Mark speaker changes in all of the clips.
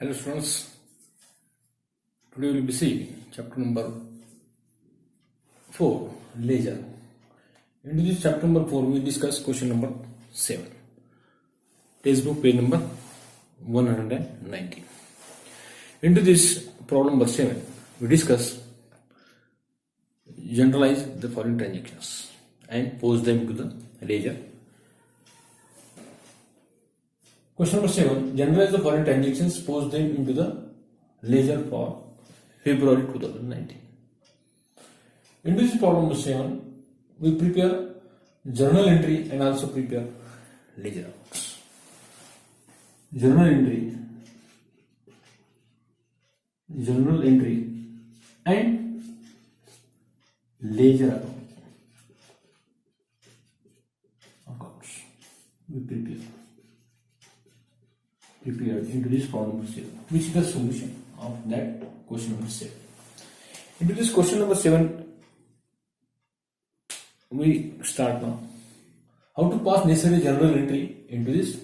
Speaker 1: Hello students, today we will be seeing chapter number 4, Ledger. In this chapter number 4, we will discuss question number 7. Textbook page number 119. Into this problem number 7, we discuss generalize the following transactions and post them to the ledger. Question number 7. Generalize the following transactions, post them into the ledger for February 2019. In this problem number 7, we prepare journal entry and also prepare ledger accounts. Journal entry and ledger accounts we prepared into this problem number 7, which is the solution of that question number 7. Into this question number 7, we start now. How to pass necessary journal entry into this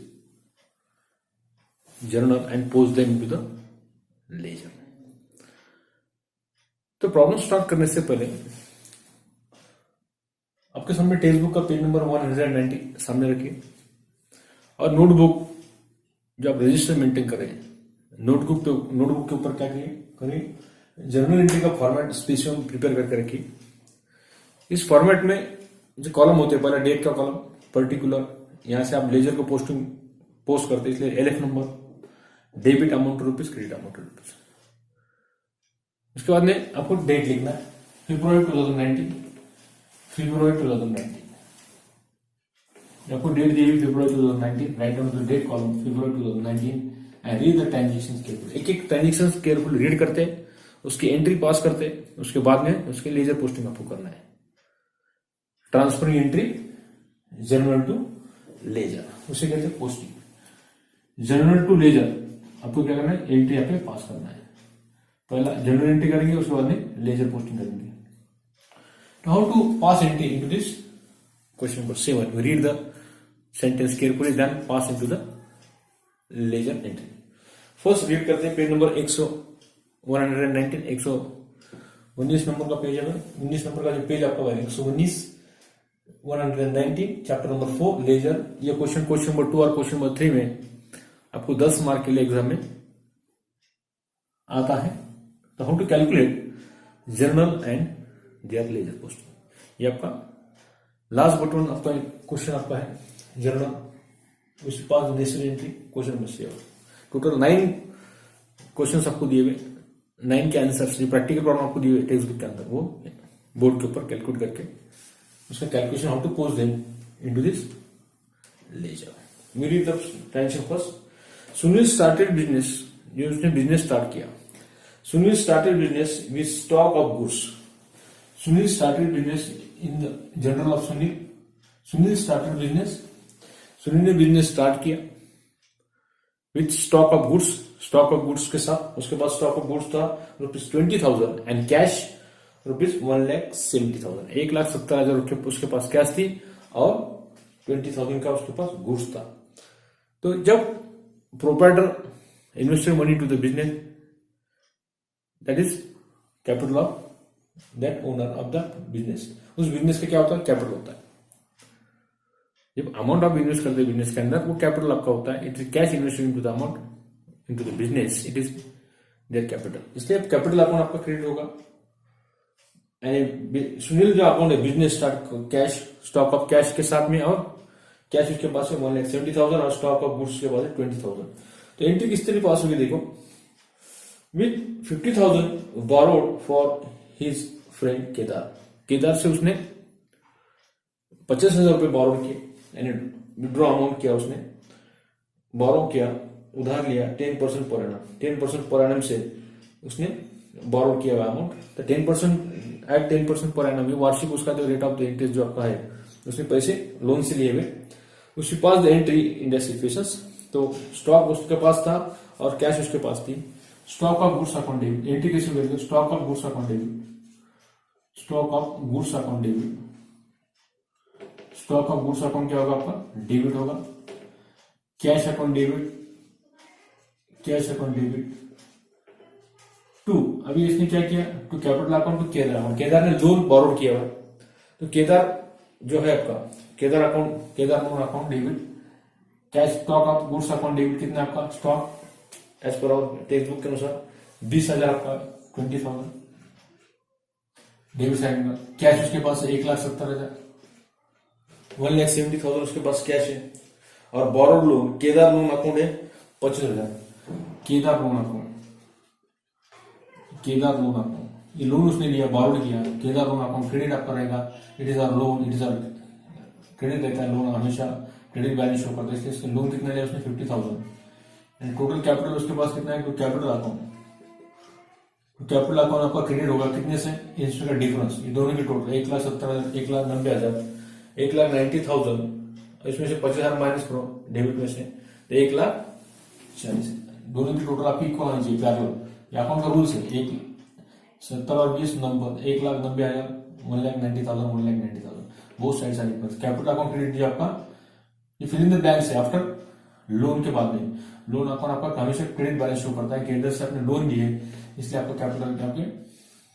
Speaker 1: journal and post them into the ledger. तो problem start करने से पहले आपके सामने text book का page number 190 सामने रखिए और नोटबुक जो आप रजिस्टर मेंटेन करें, नोटबुक के ऊपर क्या करें जर्नल एंट्री का फॉर्मेट स्पेसिफिक प्रिपेयर करके रखिए. इस फॉर्मेट में जो कॉलम होते हैं, पहला डेट का कॉलम, पर्टिकुलर, यहां से आप लेजर को पोस्ट करते हैं, इसलिए LF number, debit amount rupees, credit amount rupees. उसके बाद में आपको डेट लिखना है, फेब्रुआरी 2019. आपको डेट दी हुई February 2019. Write down the date column February 2019 and read the transaction careful. एक एक ट्रांजेक्शन केयरफुल रीड करते, उसकी एंट्री पास करते, उसके बाद में उसके लेजर पोस्टिंग आपको करना है. Transferring entry journal to ledger, उसे कहते हैं पोस्टिंग. जर्नल टू लेजर आपको क्या करना है, एंट्री यहाँ पे पास करना है. पहला जर्नल एंट्री करेंगे, उसके बाद में लेजर पोस्टिंग करेंगे. How to pass entry into this question number 7? We read the sentence carefully, then pass into the ledger entry. First read करते हैं पेज नंबर 119, 119 नंबर का पेज है. 19 नंबर का जो पेज आपका है 119, 119, चैप्टर नंबर 4 लेजर. ये क्वेश्चन नंबर 2 और क्वेश्चन नंबर 3 में आपको 10 मार्क के लिए एग्जाम में आता है. तो how to calculate journal and their ledger posting, ये आपका लास्ट बटन आपका क्वेश्चन आपका है जर्नल, उसके पास national entry. Question number 7, total 9 question आपको दिए हुए, 9 के आंसर्स जो प्रैक्टिकल प्रॉब्लम आपको दिए हुए टेक्स्ट बुक के अंदर, वो बोर्ड के ऊपर कैलकुलेट करके उसका calculation how to post them into this ledger. We read the transaction first. Sunil started business, जो उसने बिजनेस स्टार्ट किया. Sunil started business with stock of goods. Sunil started business in the journal of Sunil. Sunil started business, Sunil ने business start किया with stock of goods, stock of goods के साथ. उसके बाद stock of goods था ₹20,000 एंड कैश ₹1,70,000. 1,70,000 उसके पास कैश थी और 20,000 का उसके पास गुड्स था. तो जब proprietor invested money to the business, that is capital of that owner of the business. उस बिजनेस का क्या होता है, कैपिटल होता है. जब अमाउंट आप इन्वेस्ट करते हैं बिजनेस के अंदर, वो कैपिटल आपका होता है. It is cash invested into the amount into the business, it is their capital. इसलिए कैपिटल अकाउंट आपका क्रेडिट होगा. एंड सुनील जो अकाउंट है business start cash, stock of cash के साथ में, और कैश उसके पास है 1,70,000 और स्टॉक ऑफ गुड्स के पास है 20,000. तो एंट्री किस तरह पास होगी देखो. With 50,000 borrowed for his friend Kedar से उसने 50,000 रुपए बोरो किए, यानी विड्रॉ अमाउंट किया, उसने बोरो किया, उधार लिया 10% पर एनम. 10% पर एनम से उसने बोरो किया हुआ अमाउंट. तो 10% पर एनम वार्षिक उसका जो रेट ऑफ द इंटरेस्ट जो आपका है, उसने पैसे लोन से लिए हुए. उसके पास the entry in the situations. तो स्टॉक उसके पास था और कैश उसके पास थी. Stock of goods account debit, entry कैसे करेंगे, stock of goods account debit, stock of goods account debit. Stock of goods account क्या होगा आपका, डेबिट होगा. Cash account debit, cash account debit to, अभी इसने क्या किया, to capital account to Kedar account, Kedar ने लोन बोरोड किया हुआ, तो केदार जो है आपका Kedar account, Kedar loan account debit, cash stock of goods account debit कितना आपका स्टॉक एज पर आवर टेक्स्ट बुक के अनुसार 20,000 आपका 20,000 डेबिट साइड में, कैश उसके पास है 1,70,000, 1,70,000 उसके पास कैश है, और borrowed loan Kedar loan account है 25,000, Kedar loan account, Kedar loan account, ये लोन उसने लिया बोरोड किया, केदार लोन अकाउंट क्रेडिट आपका रहेगा, it is our loan, it is our credit रहता है, लोन हमेशा क्रेडिट बैलेंस शो करता है, इसलिए इसके लोन कितना लिया उसने 50,000, एंड टोटल कैपिटल उसके पास कितना है, तो कैपिटल अकाउंट, कैपिटल अकाउंट आपका क्रेडिट होगा कितने से, इसका डिफरेंस, ये दोनों की टोटल 1,70,000, 1,90,000, 1,90,000, इसमें से 25,000 माइनस करो डेबिट में से, तो 1,40,000, दोनों की टोटल आपकी इक्वल होनी चाहिए पैरेलल, ये अकाउंट का रूल्स है, 1,70 और 20 number, 1,90,000, 1,90,000, 1,90,000, both sides are equal, capital account credit दिया आपका, ये फिल इन द ब्लैंक्स है आफ्टर लोन के बाद में, लोन अकाउंट आपका हमेशा क्रेडिट बैलेंस शो करता है, केंद्र से आपने लोन लिए इसलिए आपका कैपिटल आपके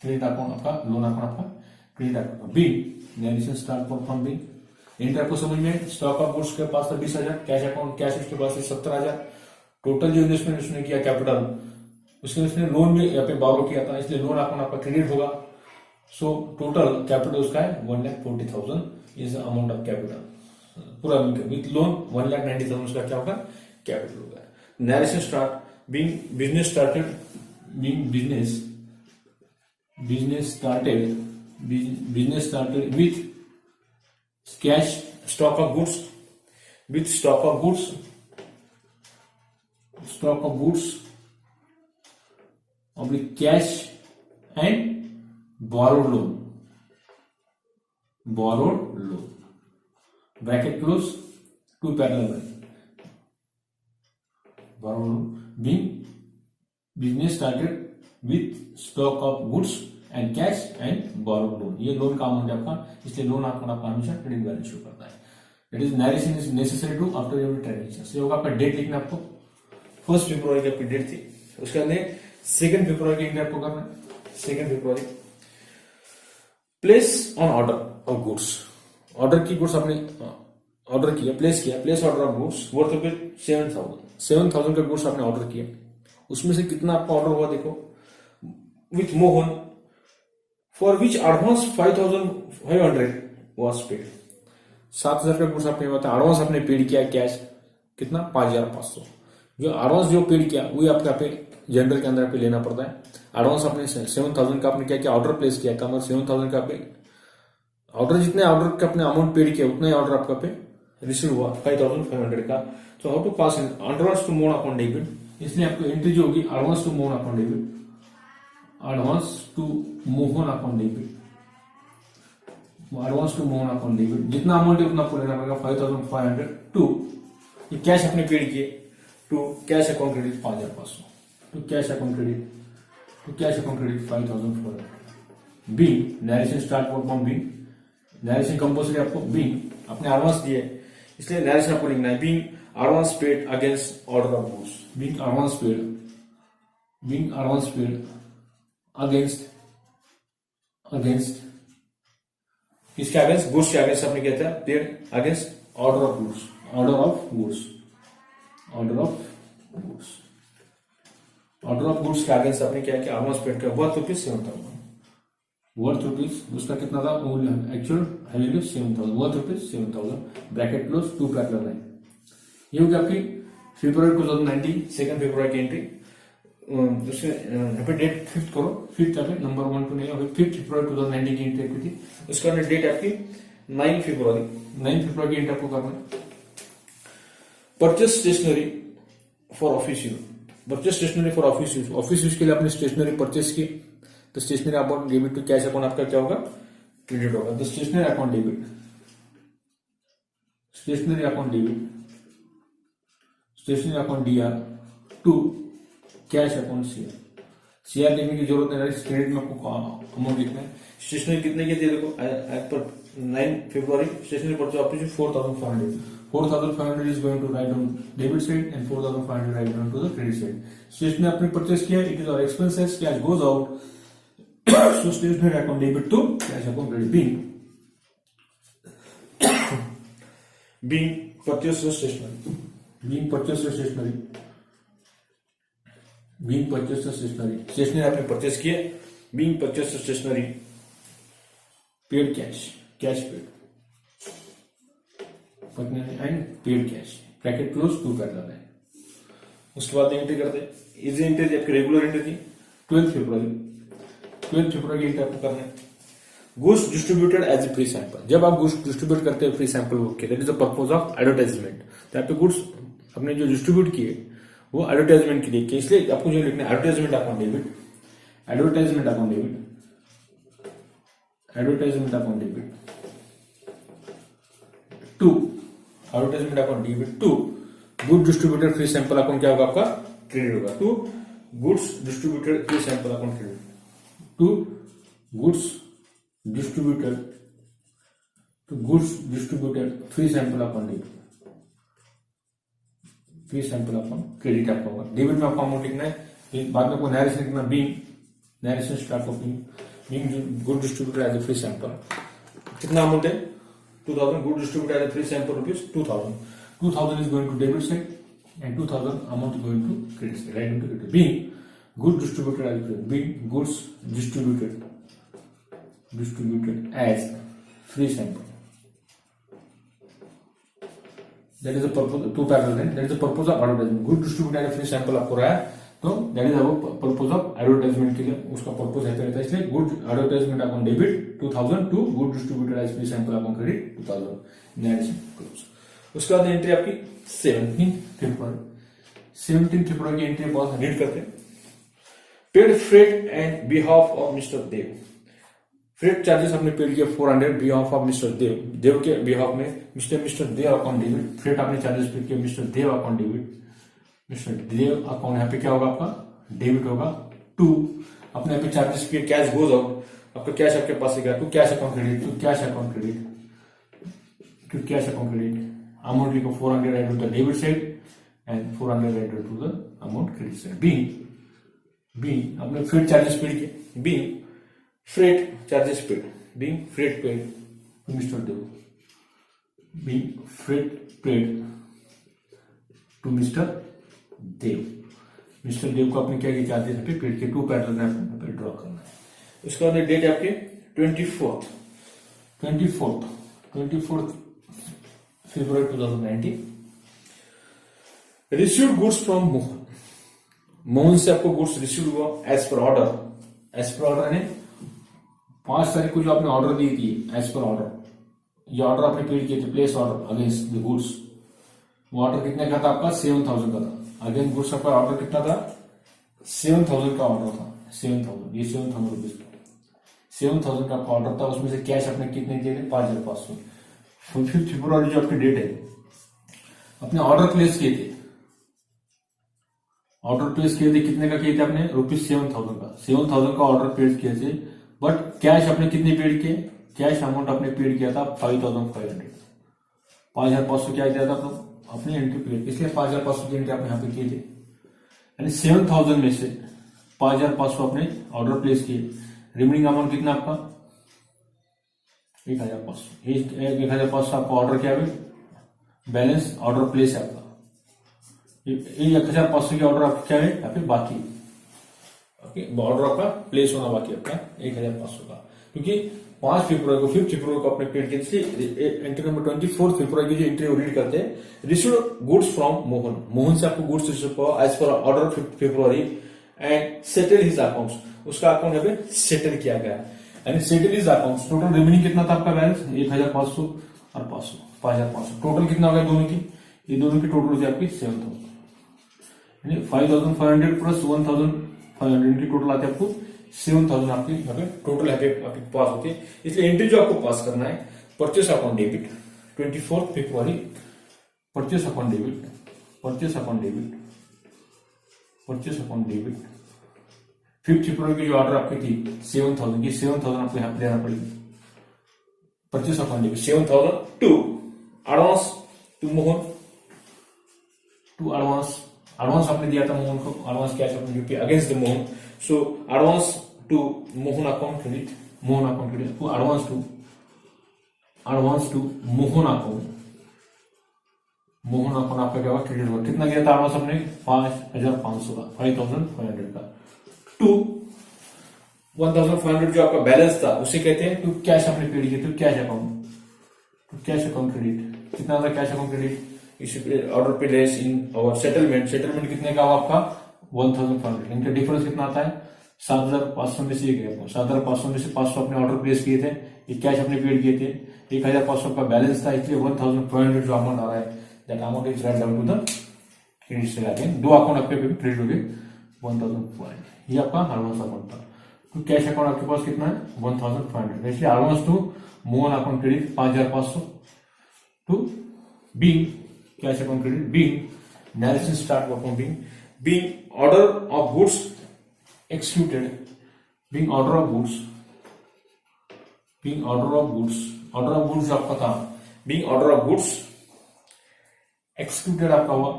Speaker 1: क्रेडिट अकाउंट आपका, लोन अकाउंट आपका credit account, B narration start from B, enter आपको समझ में, स्टॉक ऑफ गुड्स के पास था 20,000, कैश अकाउंट कैश उसके पास है 70,000, टोटल जो इन्वेस्टमेंट उसने किया कैपिटल, उसके उसने लोन भी यहाँ पे बोरो किया था, इसलिए लोन अकाउंट आपका क्रेडिट होगा, सो टोटल कैपिटल उसका है 1,40,000 is the amount of capital, पूरा विथ लोन 1,90,000 उसका क्या होगा, कैपिटल होगा। Narration start being business started, being business started with cash stock of goods, with stock of goods with cash and borrowed loan, bracket close, two parallel line, borrowed loan, being business started with stock of goods and cash and borrowed loan, ये loan का amount है आपका, इसलिए loan account आपका हमेशा credit balance show करता है, that is narration is necessary to after every transaction, ये होगा आपका डेट लिखना, आपको 1 फरवरी की आपकी डेट थी, उसके बाद 2 फरवरी की एंट्री आपको करना है, 2 फरवरी place on order of goods, order की गुड्स आपने ऑर्डर किया, place order of goods worth rupees 7,000 का गुड्स आपने ऑर्डर किया, उसमें से कितना आपका ऑर्डर हुआ देखो, with Mohan for which advance 5,500 was paid, 7,000 का गुड्स आपने बताया, एडवांस आपने पेड किया कैश कितना 5,500, जो एडवांस जो पेड किया वही आपका पे जनरल के अंदर पे लेना पड़ता है, एडवांस आपने 7,000 का आपने क्या किया, ऑर्डर प्लेस किया, मतलब 7,000 का पे ऑर्डर, जितने ऑर्डर का अपने अमाउंट पेड किया उतना ही ऑर्डर आपका पे रिसीव हुआ 5,500 का, तो how to pass in advance to Mohan account debit, इसलिए आपको एंट्री जो होगी advance to Mohan account debit, advance to Mohan account debit, advance to Mohan account debit, जितना अमाउंट है उतना आपको लेना पड़ेगा 5,500 टू, ये कैश अपने पेड किए, to cash account credit 5,500, to cash account credit 5,400, B narration start from B, narration compulsory आपको बी, अपने एडवांस दिए इसलिए नैरेशन आपको लिखना है, being advance paid against order of goods, being advance paid against किसके अगेंस्ट, गुड्स के against आपने कहता है paid against order of goods के अगेंस्ट आपने क्या किया, एडवांस पेड किया वर्थ रुपीज 7,000, वर्थ रुपीज उसका कितना था actual value 7,000, worth rupees 7,000, bracket close, to parallel line, ये होगी आपकी फरवरी 2019 2 फरवरी की एंट्री, यहाँ पे डेट 5th करो, 5th यहाँ पे नंबर 1 टू नहीं, 5 फरवरी 2019 की एंट्री थी, उसका डेट आपकी 9 फरवरी की एंट्री आपको करना है, purchase stationery for office use, office use के लिए आपने स्टेशनरी परचेस की, तो stationery account debit to cash account आपका क्या होगा, क्रेडिट होगा, तो stationery account DR to cash account CR लिखने की जरूरत नहीं, क्रेडिट में आपको अमाउंट लिखना है, स्टेशनरी कितने के दे देखो, 9 फरवरी stationery purchase office 4,500, 4,500 is going to write on debit side and 4,500 write on to the credit side. Stationery आपने परचेस किया, it is our expenses, cash goes out, so stationery account debit to cash account credit. being purchased stationery, being purchased stationery, being purchased stationery, stationery आपने purchase किया, being purchased stationery, paid cash, cash paid, and paid cash, bracket close, to parallel है. उसके बाद entry करते हैं. Easy entry आपकी regular entry थी 12 फरवरी की एंट्री आपको करना है. Goods distributed as a free sample. जब आप गुड्स डिस्ट्रीब्यूट करते हैं फ्री सैंपल बुक के, that is the purpose of advertisement. तो यहाँ पे गुड्स अपने जो डिस्ट्रीब्यूट किए वो एडवर्टाइजमेंट के लिए किए, इसलिए आपको जो लिखना है advertisement account debit, advertisement account debit, advertisement account debit to, advertisement account debit to good distributed free sample account. क्या होगा आपका? क्रेडिट होगा. To goods distributed free sample account credit, to goods distributed, to goods distributed free sample account debit, free sample account credit आपका होगा. Debit में आपको amount लिखना है, बाद में आपको नरेशन लिखना, being, narration start of being good distributed as a free sample. कितना अमाउंट है? 2000. good distributed as a free sample rupees 2000. 2000 is going to debit side and 2000 amount is going to credit side, right into credit. Being good distributed as a free, being goods distributed as free sample, that is the purpose. Two parallel line, that is the purpose of advertisement. good distributed as a free sample आपको रहा है, तो that is our purpose of advertisement के लिए उसका purpose रहता है. इसलिए good advertisement account debit 2000 to good distributed as free sample account credit 2000. Narration close. उसके बाद एंट्री आपकी 17 फरवरी की एंट्री बहुत रीड करते हैं. Paid freight and behalf of mister Dev. Freight charges आपने पेड किया 400 behalf of mister Dev. Dev के बिहाफ में mister Dev account debit. Freight आपने चार्जेस पेड किया mister Dev account debit, mister Dev account यहाँ पे क्या होगा आपका? डेबिट होगा. टू अपने यहाँ पे चार्जेस पे कैश गोज आउट, आपका कैश आपके पास है, to cash account credit, to cash account credit, to cash account credit. Amount लिखो 400 write to the debit side and 400 write to the amount credit side. Being अपने freight charges paid किए, being freight charges paid, being freight paid to mister Dev, being freight paid to mister Dev. Mister Dev को आपने क्या किया? Charges पे paid के to pattern पे draw करना है. उसके बाद डेट आपके 24 फरवरी 2019. Received goods from Mohan. Mohan से आपको गुड्स रिसीव हुआ as per order. As per order यानी 5 तारीख को जो आपने ऑर्डर दी थी, एज पर ऑर्डर, ये ऑर्डर आपने पेड किए थे, place order against the goods. वो ऑर्डर कितने का था आपका? 7000 का था. अगेन गुड्स आपका ऑर्डर कितना था? 7000 का ऑर्डर था. 7000, ये 7000 रुपीज का 7000 का आपका ऑर्डर था. उसमें से कैश आपने कितने दिए थे? 5500. 5 फरवरी जो आपकी डेट है, अपने ऑर्डर प्लेस किए थे, ऑर्डर प्लेस किए थे, कितने का किए थे आपने? रुपीज 7000 का. 7000 का ऑर्डर प्लेस किए थे, बट कैश आपने कितने पेड किए? कैश अमाउंट आपने पेड किया था 5500. 5500 क्या दिया था आपको? अपनी एंट्री पेड, इसलिए 5500 की एंट्री आपने यहाँ पे किए थे. यानी 7000 में से 5500 आपने ऑर्डर प्लेस किए. रिमेनिंग अमाउंट कितना आपका? 1500. 1500 आपका ऑर्डर क्या है? बैलेंस ऑर्डर प्लेस है आपका. 1500 की ऑर्डर आपका क्या है? यहाँ पे बाकी. ओके, ऑर्डर आपका प्लेस होना बाकी आपका 1500 का, क्योंकि 5 फरवरी को 5 फरवरी को अपने पेड किए. एंट्री नंबर 24 फरवरी की जो एंट्री रीड करते हैं, received goods from Mohan. Mohan से आपको गुड्स रिसीव हुआ as per order February and settle his accounts. उसका अकाउंट यहाँ पे सेटल किया गया, यानी settle his accounts. Total remaining कितना था आपका बैलेंस? 1500 और 500, 5500. टोटल कितना हो गया दोनों की? ये दोनों की टोटल होती है आपकी 7000, यानी 5500 प्लस 1500 की टोटल आती है आपको 7000. आपकी यहाँ पे टोटल यहाँ पे आपके पास होती है. इसलिए एंट्री जो आपको पास करना है, परचेस अकाउंट डेबिट 24 फरवरी, purchase account debit, purchase account debit, purchase account debit. 5 फरवरी की जो ऑर्डर आपकी थी 7000 की, 7000 आपको यहाँ पे लेना पड़ेगी. Purchase account debit 7000 to advance to Mohan to advance आपने दिया था मोहन को, एडवांस कैश आपने गिव किया against the Mohan, so advance to Mohan account credit, Mohan account credit to advance to Mohan account, Mohan account आपका क्या होगा क्रेडिट होगा, कितना गया था एडवांस हमने 5500 का, 5500 का, टू 1500 जो आपका बैलेंस था उसे कहते हैं टू कैश आपने पेड किया, to cash account, to cash account credit, कितना था cash account credit, order placed in और सेटलमेंट, सेटलमेंट कितने का हुआ आपका 1500, इनका डिफरेंस कितना आता है 7500 में से ये गया, 7500 में से 500 अपने ऑर्डर प्लेस किए थे, ये कैश अपने पेड किए थे, 1500 का बैलेंस था, इसलिए 1500 जो अमाउंट आ रहा है that amount is write down to the credit से आगे दो अकाउंट आपके क्रेडिट हो गए 1500, ये आपका एडवांस अकाउंट था। तो कैश अकाउंट आपके पास कितना है 1500, इसलिए advance to Mohan account credit 5500 to being cash account credit being narration start work on being order of goods executed, being order of goods जो आपका था being order of goods executed आपका हुआ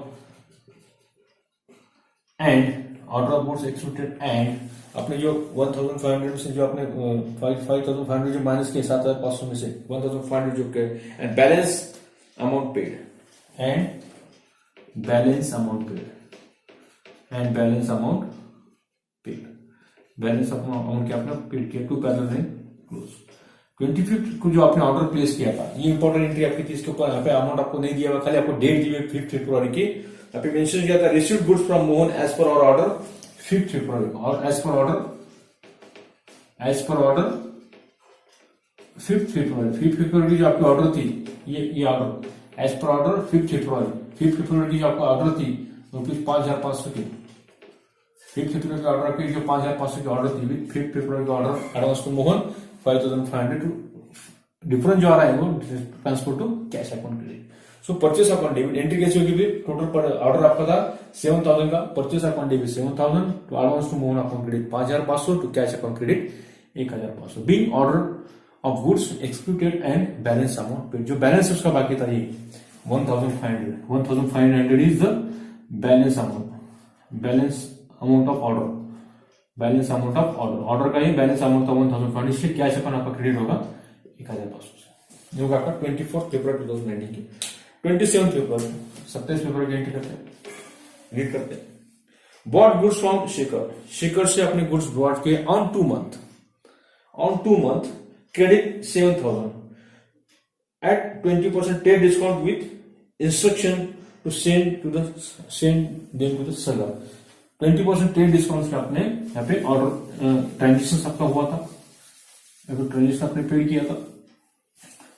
Speaker 1: and order of goods executed and अपने जो 1500 से जो आपने 5500 जो माइनस किए 7500 में से 1500 जो के and balance amount paid and balance amount paid, balance amount क्या आपने पेड किया to parallel line close. 25th को जो आपने ऑर्डर प्लेस किया था, ये इंपॉर्टेंट एंट्री आपकी थी, इसके ऊपर यहाँ पे अमाउंट आपको नहीं दिया हुआ, खाली आपको डेट दी हुई 5th फरवरी की, यहाँ पे मेंशन किया था received goods from Mohan as पर आवर ऑर्डर 5th फरवरी, और एज पर ऑर्डर 5th फरवरी जो आपकी ऑर्डर थी, ये order as per order 5th फरवरी की जो आपका ऑर्डर थी ₹5500 की, 5th फरवरी का ऑर्डर की जो 5500 की ऑर्डर थी, 5th फरवरी का order advance to Mohan 5500, difference जो आ रहा है वो transfer to cash account credit. So purchase account debit entry कैसी होगी भी, टोटल पर ऑर्डर आपका था 7000 का, purchase account debit 7000 to advance to Mohan account credit 5500 to cash account credit 1500, being order of goods executed and balance amount paid, जो balance उसका बाकी था ये 1500 is the balance amount of order का ही बैलेंस अमाउंट था 1500, इसलिए कैश अकाउंट आपका क्रेडिट होगा 1500 से, जो आपका 24 फरवरी 2019 की। 27 फरवरी की एंट्री रीड करते हैं, बॉट गुड्स फ्रॉम शेखर से अपने गुड्स बॉट के on 2 month credit 7000 at 20% trade discount with instruction to send them to the seller। 20% trade discount से आपने यहाँ पे ऑर्डर ट्रांजेक्शन आपका हुआ था, ट्रांजेक्शन आपने पेड किया था,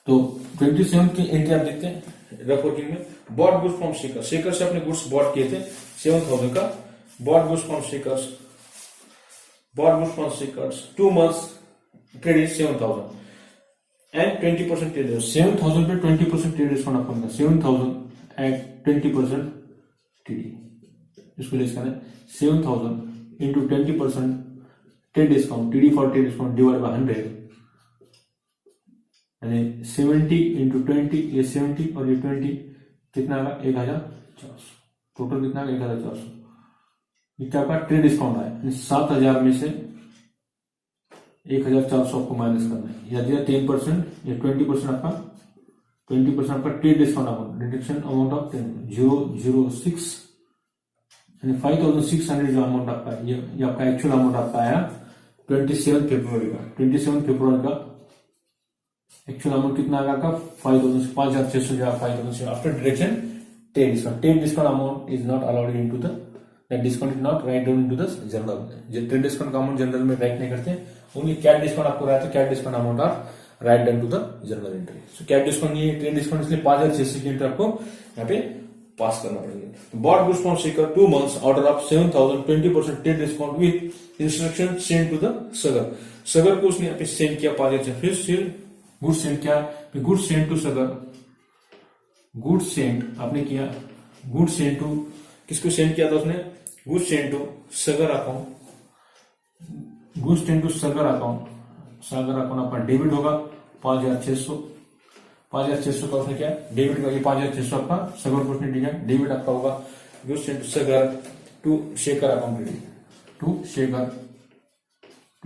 Speaker 1: तो 27 की एंट्री आप देखते हैं रिपोर्टिंग में, बॉट गुड्स फ्रॉम शेखर से अपने गुड्स बॉट किए थे 7000 का, bought goods from Shekhar's 2 months credit 7000 and 20% trade discount, 7000 पे 20% ट्रेड डिस्काउंट आपको मिला, 7000 at 20% TD, इसको लेस करना है 7000 into 20% trade discount, TD for trade discount divide by 100, यानी 70 into 20, ये 70 और ये 20 कितना आएगा 1400, टोटल कितना आएगा 1400, ये क्या आपका ट्रेड डिस्काउंट आया, 7000 में से 1400 आपको माइनस करना है, यदि 10% या 20% आपका 20% आपका trade discount amount, deduction amount of 006 यानी 5600 जो अमाउंट आपका ये आपका एक्चुअल अमाउंट आपका आया 27 फरवरी का एक्चुअल अमाउंट कितना आएगा आपका 5600 जो 5000 after deduction trade discount amount is not allowed into the that discount is not write down into the journal, जो ट्रेड डिस्काउंट का अमाउंट जनरल में राइट नहीं करते, ओनली कैश डिस्काउंट आपको रहता है, cash discount amount are write down to the journal entry. So cash discount ये trade discount इसलिए 5600 की एंट्री आपको यहाँ पे पास करना पड़ेगा। Bought goods from Shekhar 2 months order of 7000 20% trade discount with instruction send to the Sagar को उसने यहाँ पे सेंड किया 5000, फिर गुड सेंड किया, good send to Sagar, good send आपने किया, गुड सेंड टू किसको सेंड किया था उसने, good send to Sagar account, good send to Sagar account आपका डेबिट होगा 5600 5,600 का उसने क्या डेबिट का, ये 5,600 आपका सगर को उसने दिया, डेबिट आपका होगा goods into Sagar to Shekhar account credit, to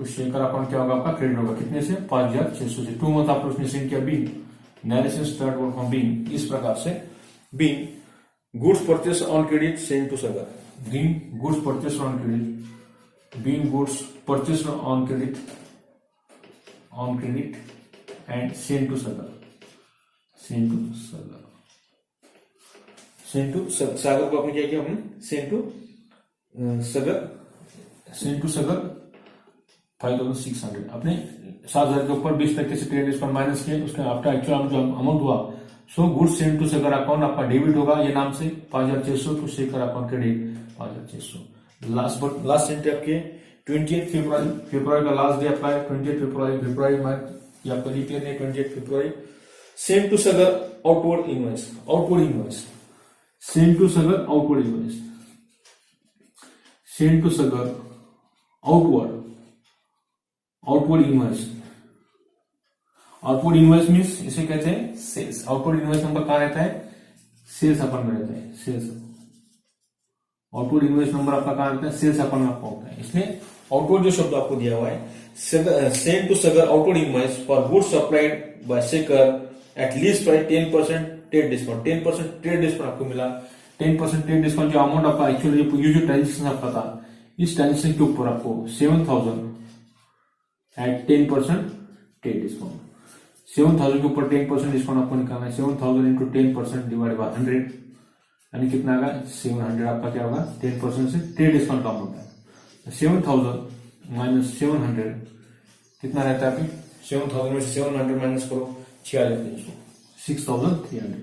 Speaker 1: Shekhar account क्या होगा आपका क्रेडिट होगा कितने से 5,600 से। 2 मंथ आपको उसने सेंड किया being narration start work from being, इस प्रकार से being goods purchase on credit send to Sagar, being goods purchase on credit, being goods purchase on credit and send to Sagar, Sagar को आपने क्या किया, हमने सेंड टू सगर 5,600 अपने 7,000 के ऊपर 20% से ट्रेड डिस्काउंट माइनस किए, उसके आफ्टर एक्चुअल जो अमाउंट हुआ, so goods send to Sagar account आपका डेबिट होगा ये नाम से 5,600 to Shekhar account credit 5,600। Last entry आपके 28 फरवरी का लास्ट डे आपका है, 28 फरवरी में ये आपका लीप ईयर है 28 फरवरी। Send to Sagar outward invoice, send to Sagar outward invoice, send to Sagar outward invoice means इसे कहते हैं सेल्स। आउटवर्ड इनवॉइस नंबर कहां रहता है, सेल्स अकाउंट में रहता है, सेल्स। आउटवर्ड इनवॉइस नंबर आपका कहां रहता है, सेल्स अकाउंट में आपका होता है। इसलिए आउटवर्ड जो शब्द आपको दिया हुआ है, send to Sagar outward invoice for goods supplied by Shekhar at least price 10% trade discount, 10% trade discount आपको मिला। 10% ट्रेड डिस्काउंट जो अमाउंट आपका एक्चुअली ये जो ट्रांजेक्शन आपका था, इस ट्रांजेक्शन के ऊपर आपको 7,000 एट 10% ट्रेड डिस्काउंट, 7,000 के ऊपर 10% डिस्काउंट आपको निकालना है। 7,000 इंटू 10% डिवाइड बाय 100 यानी कितना आएगा 700 आपका क्या होगा 10% से ट्रेड डिस्काउंट कम होता है। 7,000 माइनस 700 कितना रहता है, 7,000 में से 700 माइनस करो 6,300, 6,300।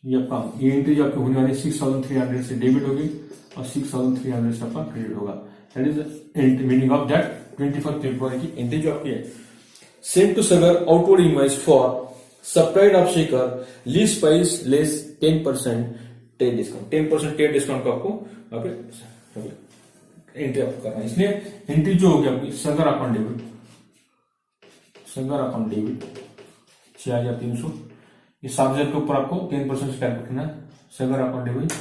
Speaker 1: ये आपका ये एंट्री जो आपकी होने वाली 6,300 से डेबिट होगी और 6,300 से आपका क्रेडिट होगा। That is meaning of that 21 फरवरी की एंट्री जो आपकी है। Send to Sagar outward invoice for supplied of Shekhar least price less 10% trade discount, 10% trade discount का आपको एंट्री आपको करना है। इसलिए एंट्री जो होगी आपकी सगर अकाउंट डेबिट, 6,300, ये 7,000 के ऊपर आपको 10% से कैलकुलेट करना है। सगर अकाउंट डेबिट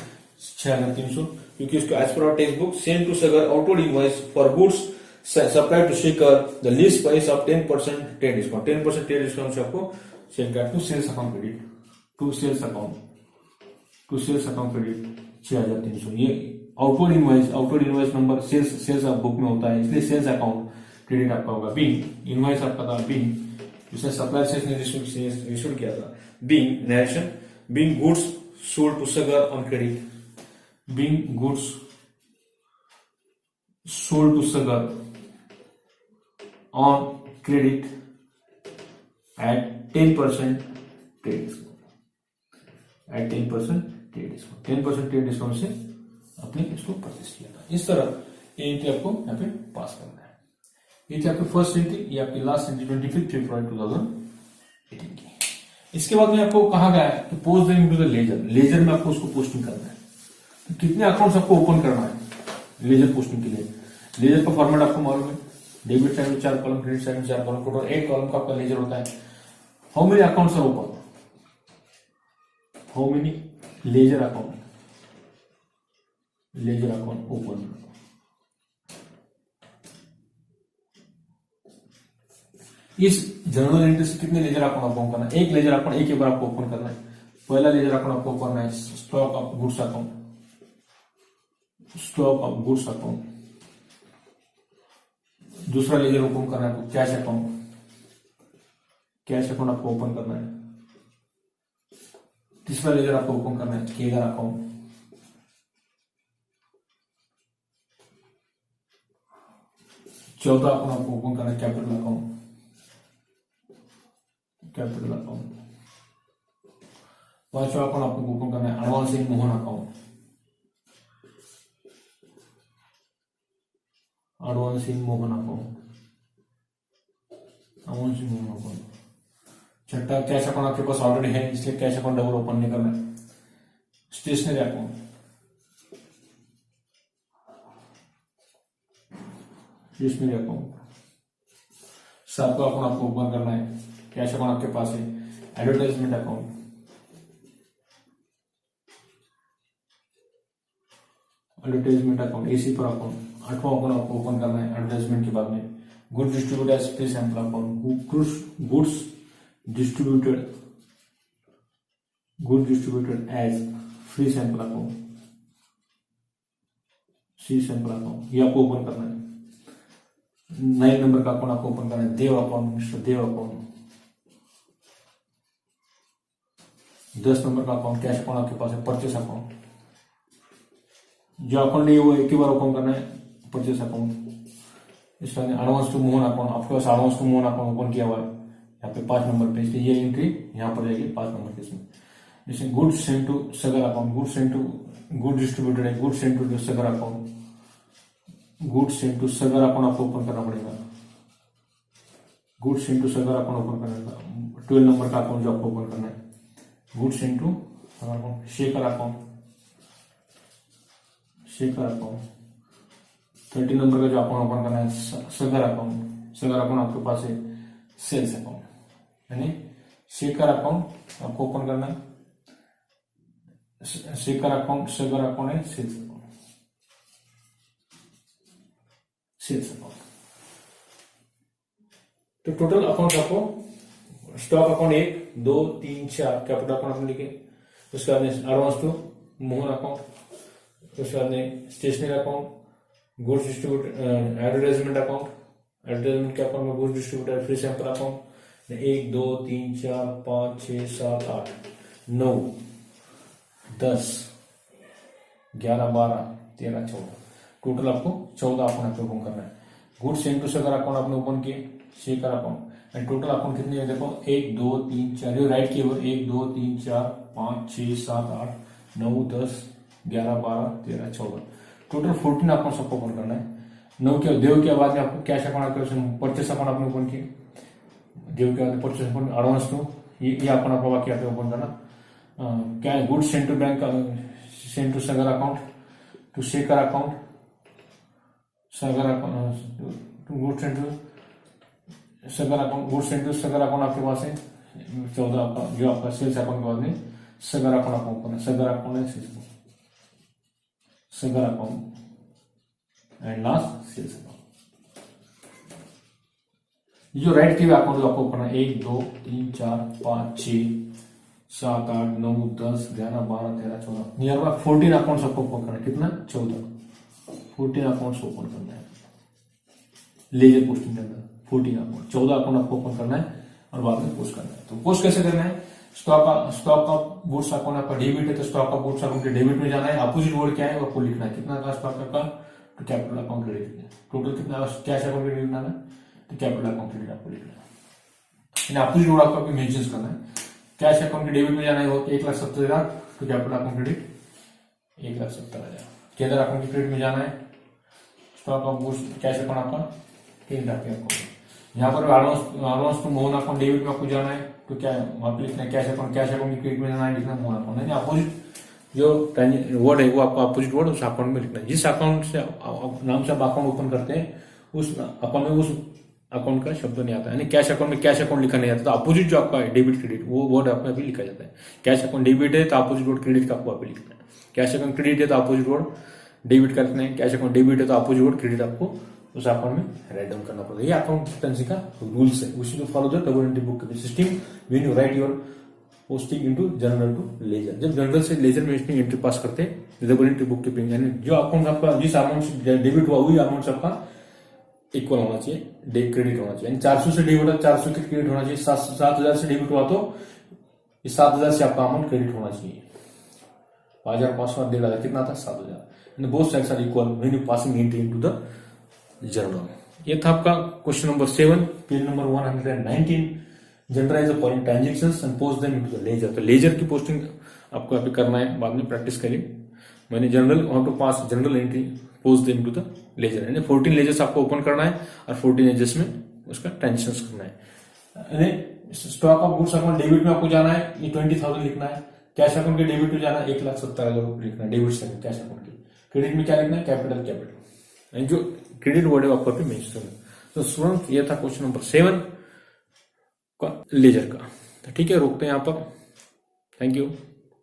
Speaker 1: 6,300, क्योंकि इसको as per textbook send to Sagar outward invoice for goods supplied to Shekhar the least price of 10% trade discount, 10% trade discount से आपको सेंड कर to sales account credit, to sales account credit 6,300। ये outward invoice number sales book में होता है, इसलिए sales account credit आपका होगा। बीइंग इनवॉइस आपका था बीइंग, जिसने सप्लायर सेल्स ने रिसीव किया था। Being narration, being goods sold to Sagar on credit, being goods sold to Sagar on credit at 10% trade discount, at 10% trade discount, 10% trade discount से आपने इसको परचेस किया था। इस तरह ये एंट्री आपको यहाँ पे पास करना है। ये थी आपकी फर्स्ट एंट्री, ये आपकी लास्ट एंट्री 25 फरवरी 2018 की। इसके बाद में आपको कहा गया है कि post them to the ledger में आपको उसको पोस्टिंग करना है। तो कितने अकाउंट्स आपको ओपन करना है लेजर पोस्टिंग के लिए। लेजर का फॉर्मेट आपको मालूम है, डेबिट साइड में 4 कॉलम, क्रेडिट साइड में 4 कॉलम, टोटल 8 कॉलम का आपका लेजर होता है। How many accounts are open, how many ledger account open. इस जर्नल एंट्री से कितने लेजर अकाउंट ओपन करना है, एक लेजर अकाउंट एक ही बार आपको ओपन करना है। पहला लेजर अकाउंट आपको ओपन करना है stock of goods account, stock of goods account. दूसरा लेजर ओपन करना है आपको कैश अकाउंट, कैश अकाउंट आपको ओपन करना है। तीसरा लेजर आपको ओपन करना है केगर अकाउंट। चौथा अकाउंट आपको ओपन करना है कैपिटल अकाउंट, कैपिटल अकाउंट। पांचवा अकाउंट आपको ओपन करना है advance in Mohan account, advance in Mohan account, advance in Mohan account. छठा कैश अकाउंट आपके पास ऑलरेडी है, इसलिए कैश अकाउंट डबल ओपन नहीं करना है। Stationery account, stationery account. सातवां अकाउंट आपको ओपन करना है कैश अकाउंट आपके पास है एडवर्टाइजमेंट अकाउंट, एसी पर अकाउंट, 8वां अकाउंट आपको ओपन करना है एडवर्टाइजमेंट के बाद में। Goods distributed as free sample account, goods distributed as free sample account, ये आपको ओपन करना है। 9 नंबर का अकाउंट आपको ओपन करना है, देव account, mister Dev account. 10 number का अकाउंट कैश अकाउंट आपके पास है, परचेस अकाउंट। जो अकाउंट नहीं वो एक ही बार ओपन करना है, परचेस अकाउंट। इसका एडवांस टू मोहन अकाउंट, आपके पास advance to Mohan account open किया हुआ है यहाँ पे 5 नंबर पे, इसलिए ये एंट्री यहाँ पर जाएगी 5 नंबर के इसमें। जैसे goods send to Sagar account, good distributed है, goods send to Sagar account, आपको ओपन करना पड़ेगा। Goods send to Sagar account open करना है। 12 नंबर का अकाउंट जो आपको ओपन करना है, goods send to Shekhar account. 13 number का जो अकाउंट ओपन करना है, सगर अकाउंट आपके पास है, सेल्स अकाउंट, यानी शेखर अकाउंट आपको ओपन करना है। सगर अकाउंट है, सेल्स अकाउंट। तो टोटल अकाउंट आपको स्टॉक अकाउंट 1 2 3 4 कैपिटल अकाउंट आपने लिखे। उसके बाद एडवांस टू मोहन अकाउंट, उसके बाद stationery account, goods distribute advertisement account, advertisement के अकाउंट में goods distributor free sample account. 1 2 3 4 5 6 7 8 9 10 11 12 13 14 total आपको 14 अकाउंट ओपन करना है। Goods send to Sagar account आपने ओपन किए, Shekhar account, and total account कितने है देखो, 1 2 3 4, जो राइट किए 1 2 3 4 5 6 7 8 9 10 11 12 13 14 टोटल 14 अकाउंट आपको ओपन करना है। देव के बाद में आपको कैश अकाउंट, परचेस अकाउंट आपने ओपन किए, देव के बाद परचेस अकाउंट, एडवांस टू ये अकाउंट आपको बाकी आपको ओपन करना। क्या है, goods send to bank, send to Sagar account, to Shekhar account, goods send to Sagar account आपके पास है 14 आपका, जो आपका सेल्स अकाउंट के बाद में सगर अकाउंट आपको ओपन है, Sagar account and last sales account. जो राइट के अकाउंट जो आपको ओपन है 1 2 3 4 5 6 7 8 9 10 11 12 13 14 नियर बाय 14 अकाउंट आपको ओपन करना है। कितना, 14 अकाउंट ओपन करना है लेजर पोस्टिंग के अंदर। 14 अकाउंट, 14 अकाउंट आपको ओपन करना है और बाद में पोस्ट करना है। तो पोस्ट कैसे करना है, स्टॉक का गुड्स अकाउंट आपका डेबिट है, तो स्टॉक का गुड्स अकाउंट के डेबिट में जाना है। अपोजिट वर्ड क्या है वो आपको लिखना है, कितना का स्टॉक का, तो कैपिटल अकाउंट क्रेडिट है। टोटल कितना कैश अकाउंट क्रेडिट लिखना है, तो कैपिटल अकाउंट क्रेडिट आपको लिखना है। अपोजिट वर्ड आपको मेंशन करना है। कैश अकाउंट के डेबिट में जाना है 1,70,000, तो कैपिटल अकाउंट क्रेडिट 1,70,000। केंद्र अकाउंट के क्रेडिट में जाना है, stock of goods cash account आपका 3 लाख के अकाउंट। यहाँ पर advance to Mohan account debit में आपको जाना है, तो क्या वहां पे लिखना है कैश अकाउंट के क्रेडिट में जाना है, लिखना मोहन अकाउंट है। अपोजिट जो वर्ड है वो आपका अपोजिट वर्ड उस अकाउंट में लिखना है। जिस अकाउंट से नाम से आप अकाउंट ओपन करते हैं उस अकाउंट में उस अकाउंट का शब्द नहीं आता है। कैश अकाउंट में कैश अकाउंट लिखा नहीं आता, तो अपोजिट जो आपका डेबिट क्रेडिट वो वर्ड आपका भी लिखा जाता है। कैश अकाउंट डेबिट है तो अपोजिट वर्ड क्रेडिट का आपको लिखना है। कैश अकाउंट क्रेडिट है तो अपोजिट वर्ड डेबिट का लिखना है। कैश अकाउंट डेबिट है तो अपोजिट वर्ड क्रेडिट आपको उस अकाउंट में राइट डाउन करना पड़ेगा। ये अकाउंटेंसी का रूल्स है। We should follow the double entry book keeping system when you write your posting into journal to ledger. जब जनरल से लेजर में एंट्री पास करते हैं डबल एंट्री बुक कीपिंग, यानी जो अकाउंट आपका जिस अमाउंट से डेबिट हुआ वही अमाउंट आपका इक्वल होना चाहिए, क्रेडिट होना चाहिए। 400 से डेबिट हुआ 400 के क्रेडिट होना चाहिए। 7,000 से डेबिट हुआ तो 7,000 से आपका अमाउंट क्रेडिट होना चाहिए। 5,500 1,500 कितना था, 7,000। Both sides are equal when you passing entry into the journal. ये था आपका question number 7, page number 119। Journalise the following transactions and post them into the ledger. तो लेजर की पोस्टिंग आपको अभी करना है, बाद में प्रैक्टिस करिए। मैंने journal how to pass journal entry post them into the ledger, यानी 14 लेजर्स आपको ओपन करना है और 14 लेजर्स में उसका ट्रांजैक्शंस करना है। Stock of goods account debit में आपको जाना है, ये 20,000 लिखना है। कैश अकाउंट के डेबिट में जाना है 1,70,000 रुपये लिखना है डेबिट से कैश अकाउंट के। क्रेडिट में क्या लिखना है, कैपिटल जो क्रेडिट वर्ड है आपको मेंशन करना है। तो स्टूडेंट ये था क्वेश्चन नंबर 7 का लेजर का। तो ठीक है, रोकते हैं यहाँ पर। Thank you.